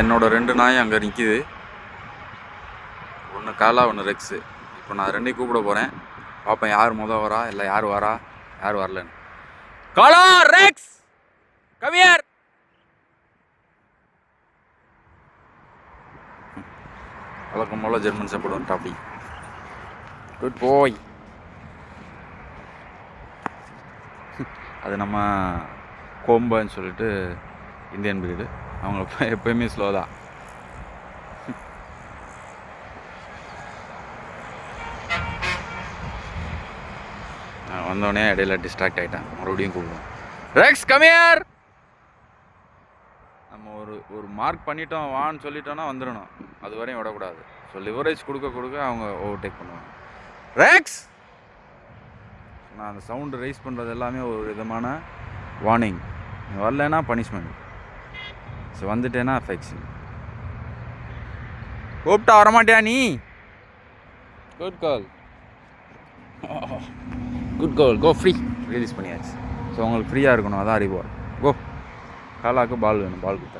என்னோட 2 நாயும் அங்கே நிற்கிது. ஒன்று காலா, ஒன்று ரெக்ஸு. இப்போ நான் 2ஐயும் கூப்பிட போகிறேன். பார்ப்பேன் யார் மொதல் வரா, இல்லை யார் வரா, யார் வரலன்னு. காலா, ரெக்ஸ், கம் ஹியர். வழக்கம் போல் ஜெர்மன் ஷெப்பர்ட் வந்துட்டாப்படி. குட் பாய். அது நம்ம கோம்பன்னு சொல்லிட்டு இந்தியன் பிரீடு. அவங்க எப்போயுமே ஸ்லோ தான். நான் வந்தோடனே இடையில டிஸ்ட்ராக்ட் ஆகிட்டேன். மறுபடியும் கூப்பிடுவோம். Rex come here. நம்ம ஒரு மார்க் பண்ணிட்டோம் வான்னு சொல்லிட்டோன்னா வந்துடணும். அது வரையும் விடக்கூடாது. ஸோ லிவரேஜ் கொடுக்க அவங்க ஓவர்டேக் பண்ணுவாங்க. ரெக்ஸ், நான் அந்த சவுண்டு ரைஸ் பண்ணுறது எல்லாமே ஒரு விதமான வார்னிங். நீ வரலன்னா பனிஷ்மெண்ட். So வந்துட்டேன்னா affection. கூப்பிட்டா வரமாட்டியா நீ? Good call, good call. Go free. Release பண்ணியாச்சு. ஸோ உங்களுக்கு ஃப்ரீயாக இருக்கணும், அதான் ரிவார்ட். கோ. காலாக்கு பால் வேணும், பால் கொடுத்தாச்சு.